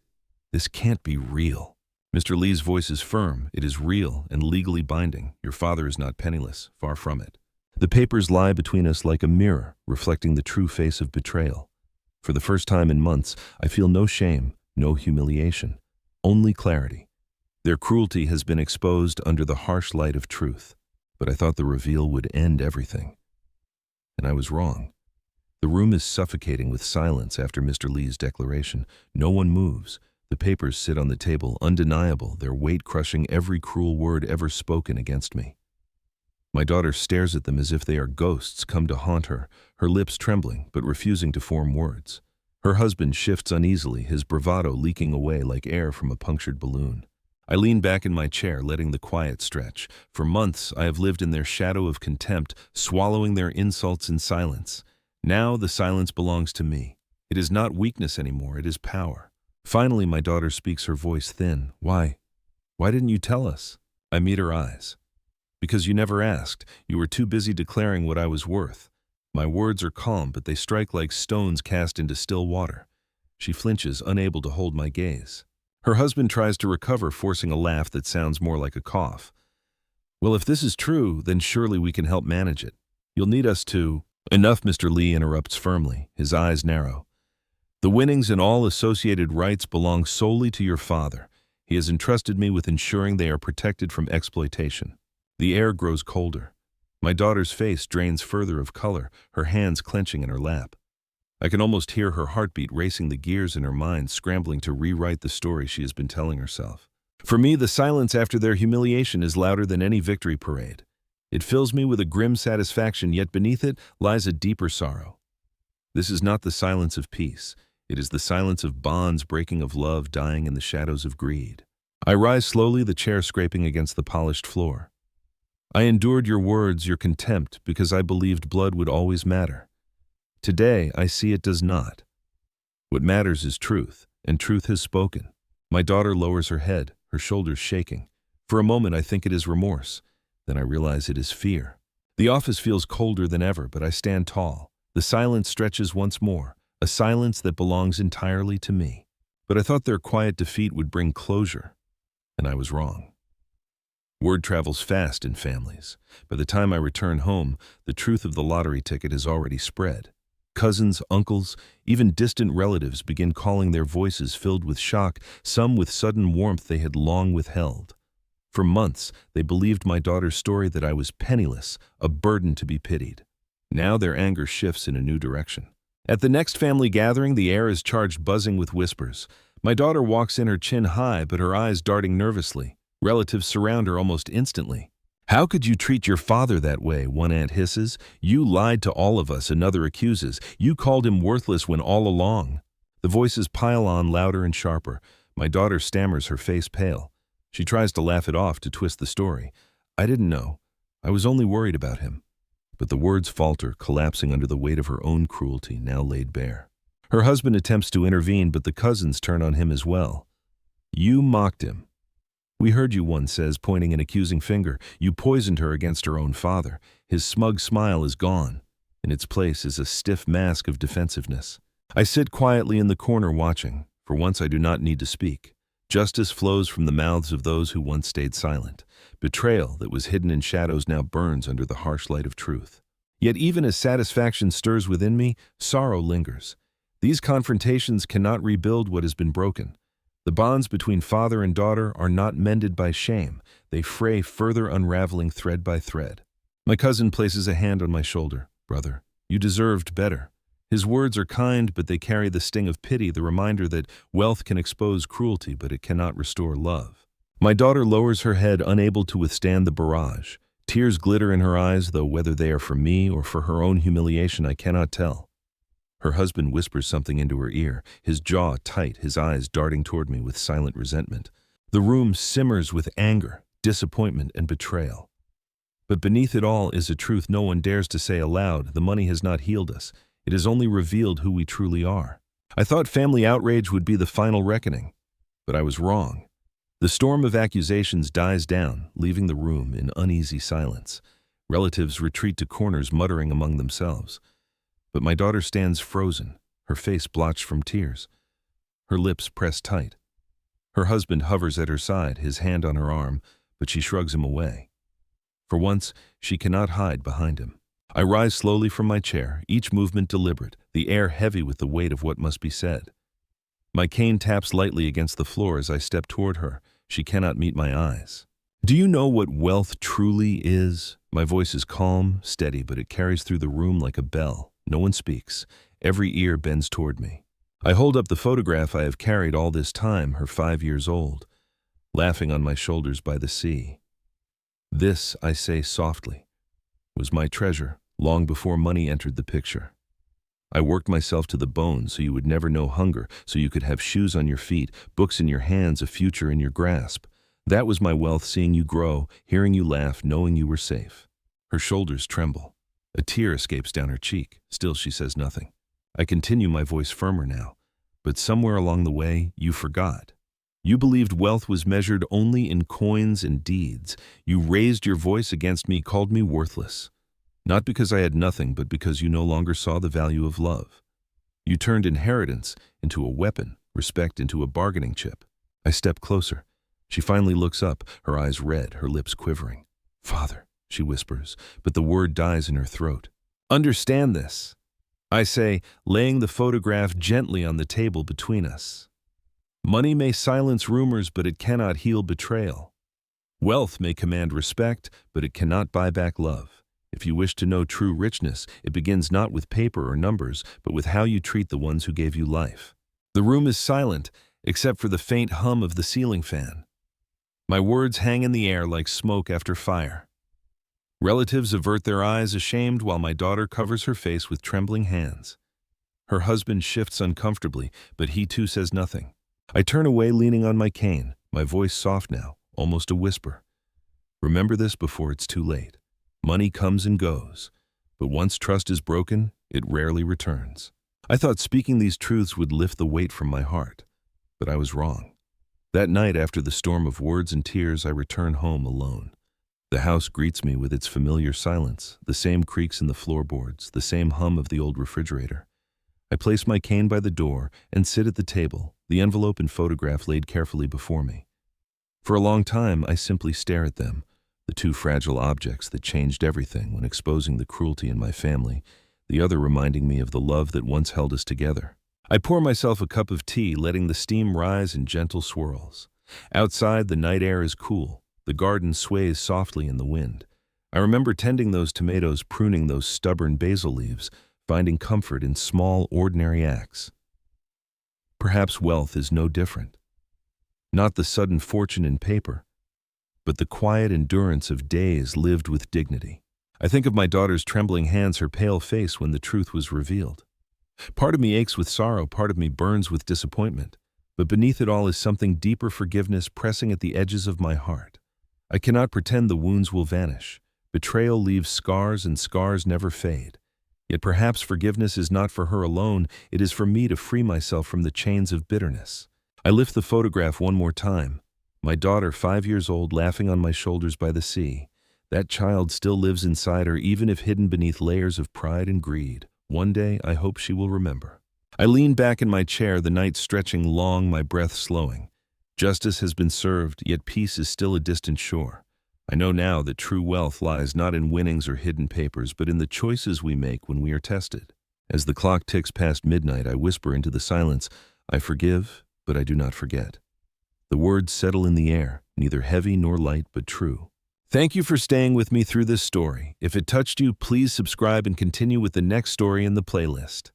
can't be real. Mr. Lee's voice is firm. It is real and legally binding. Your father is not penniless, far from it. The papers lie between us like a mirror, reflecting the true face of betrayal. For the first time in months, I feel no shame, no humiliation, only clarity. Their cruelty has been exposed under the harsh light of truth, but I thought the reveal would end everything. And I was wrong. The room is suffocating with silence after Mr. Lee's declaration. No one moves. The papers sit on the table, undeniable, their weight crushing every cruel word ever spoken against me. My daughter stares at them as if they are ghosts come to haunt her, her lips trembling but refusing to form words. Her husband shifts uneasily, his bravado leaking away like air from a punctured balloon. I lean back in my chair, letting the quiet stretch. For months, I have lived in their shadow of contempt, swallowing their insults in silence. Now the silence belongs to me. It is not weakness anymore, it is power. Finally, my daughter speaks, her voice thin. Why didn't you tell us? I meet her eyes. Because you never asked. You were too busy declaring what I was worth. My words are calm, but they strike like stones cast into still water. She flinches, unable to hold my gaze. Her husband tries to recover, forcing a laugh that sounds more like a cough. Well, if this is true, then surely we can help manage it. You'll need us to— Enough, Mr. Lee interrupts firmly, his eyes narrow. The winnings and all associated rights belong solely to your father. He has entrusted me with ensuring they are protected from exploitation. The air grows colder. My daughter's face drains further of color, her hands clenching in her lap. I can almost hear her heartbeat racing, the gears in her mind scrambling to rewrite the story she has been telling herself. For me, the silence after their humiliation is louder than any victory parade. It fills me with a grim satisfaction, yet beneath it lies a deeper sorrow. This is not the silence of peace. It is the silence of bonds breaking, of love dying in the shadows of greed. I rise slowly, the chair scraping against the polished floor. I endured your words, your contempt, because I believed blood would always matter. Today, I see it does not. What matters is truth, and truth has spoken. My daughter lowers her head, her shoulders shaking. For a moment, I think it is remorse. Then I realize it is fear. The office feels colder than ever, but I stand tall. The silence stretches once more, a silence that belongs entirely to me. But I thought their quiet defeat would bring closure, and I was wrong. Word travels fast in families. By the time I return home, the truth of the lottery ticket has already spread. Cousins, uncles, even distant relatives begin calling, their voices filled with shock, some with sudden warmth they had long withheld. For months, they believed my daughter's story that I was penniless, a burden to be pitied. Now their anger shifts in a new direction. At the next family gathering, the air is charged, buzzing with whispers. My daughter walks in, her chin high, but her eyes darting nervously. Relatives surround her almost instantly. "How could you treat your father that way?" one aunt hisses. "You lied to all of us," another accuses. "You called him worthless when all along." The voices pile on, louder and sharper. My daughter stammers, her face pale. She tries to laugh it off, to twist the story. "I didn't know. I was only worried about him." But the words falter, collapsing under the weight of her own cruelty, now laid bare. Her husband attempts to intervene, but the cousins turn on him as well. "You mocked him. We heard you," one says, pointing an accusing finger. "You poisoned her against her own father." His smug smile is gone. In its place is a stiff mask of defensiveness. I sit quietly in the corner watching. For once I do not need to speak. Justice flows from the mouths of those who once stayed silent. Betrayal that was hidden in shadows now burns under the harsh light of truth. Yet even as satisfaction stirs within me, sorrow lingers. These confrontations cannot rebuild what has been broken. The bonds between father and daughter are not mended by shame. They fray further, unraveling thread by thread. My cousin places a hand on my shoulder. "Brother, you deserved better." His words are kind, but they carry the sting of pity, the reminder that wealth can expose cruelty, but it cannot restore love. My daughter lowers her head, unable to withstand the barrage. Tears glitter in her eyes, though whether they are for me or for her own humiliation, I cannot tell. Her husband whispers something into her ear, his jaw tight, his eyes darting toward me with silent resentment. The room simmers with anger, disappointment, and betrayal. But beneath it all is a truth no one dares to say aloud. The money has not healed us. It has only revealed who we truly are. I thought family outrage would be the final reckoning, but I was wrong. The storm of accusations dies down, leaving the room in uneasy silence. Relatives retreat to corners, muttering among themselves. But my daughter stands frozen, her face blotched from tears, her lips pressed tight. Her husband hovers at her side, his hand on her arm, but she shrugs him away. For once, she cannot hide behind him. I rise slowly from my chair, each movement deliberate, the air heavy with the weight of what must be said. My cane taps lightly against the floor as I step toward her. She cannot meet my eyes. "Do you know what wealth truly is?" My voice is calm, steady, but it carries through the room like a bell. No one speaks. Every ear bends toward me. I hold up the photograph I have carried all this time, her 5 years old, laughing on my shoulders by the sea. "This," I say softly, "was my treasure long before money entered the picture. I worked myself to the bone so you would never know hunger, so you could have shoes on your feet, books in your hands, a future in your grasp. That was my wealth, seeing you grow, hearing you laugh, knowing you were safe." Her shoulders tremble. A tear escapes down her cheek. Still she says nothing. I continue, my voice firmer now. "But somewhere along the way, you forgot. You believed wealth was measured only in coins and deeds. You raised your voice against me, called me worthless. Not because I had nothing, but because you no longer saw the value of love. You turned inheritance into a weapon, respect into a bargaining chip." I step closer. She finally looks up, her eyes red, her lips quivering. "Father," she whispers, but the word dies in her throat. "Understand this," I say, laying the photograph gently on the table between us. "Money may silence rumors, but it cannot heal betrayal. Wealth may command respect, but it cannot buy back love. If you wish to know true richness, it begins not with paper or numbers, but with how you treat the ones who gave you life." The room is silent, except for the faint hum of the ceiling fan. My words hang in the air like smoke after fire. Relatives avert their eyes, ashamed, while my daughter covers her face with trembling hands. Her husband shifts uncomfortably, but he too says nothing. I turn away, leaning on my cane, my voice soft now, almost a whisper. "Remember this before it's too late. Money comes and goes, but once trust is broken, it rarely returns." I thought speaking these truths would lift the weight from my heart, but I was wrong. That night, after the storm of words and tears, I return home alone. The house greets me with its familiar silence, the same creaks in the floorboards, the same hum of the old refrigerator. I place my cane by the door and sit at the table, the envelope and photograph laid carefully before me. For a long time, I simply stare at them, the two fragile objects that changed everything when exposing the cruelty in my family, the other reminding me of the love that once held us together. I pour myself a cup of tea, letting the steam rise in gentle swirls. Outside, the night air is cool. The garden sways softly in the wind. I remember tending those tomatoes, pruning those stubborn basil leaves, finding comfort in small, ordinary acts. Perhaps wealth is no different. Not the sudden fortune in paper, but the quiet endurance of days lived with dignity. I think of my daughter's trembling hands, her pale face when the truth was revealed. Part of me aches with sorrow, part of me burns with disappointment, but beneath it all is something deeper, forgiveness pressing at the edges of my heart. I cannot pretend the wounds will vanish. Betrayal leaves scars, and scars never fade. Yet perhaps forgiveness is not for her alone, it is for me to free myself from the chains of bitterness. I lift the photograph one more time. My daughter, 5 years old, laughing on my shoulders by the sea. That child still lives inside her, even if hidden beneath layers of pride and greed. One day, I hope she will remember. I lean back in my chair, the night stretching long, my breath slowing. Justice has been served, yet peace is still a distant shore. I know now that true wealth lies not in winnings or hidden papers, but in the choices we make when we are tested. As the clock ticks past midnight, I whisper into the silence, I forgive, but I do not forget. The words settle in the air, neither heavy nor light, but true. Thank you for staying with me through this story. If it touched you, please subscribe and continue with the next story in the playlist.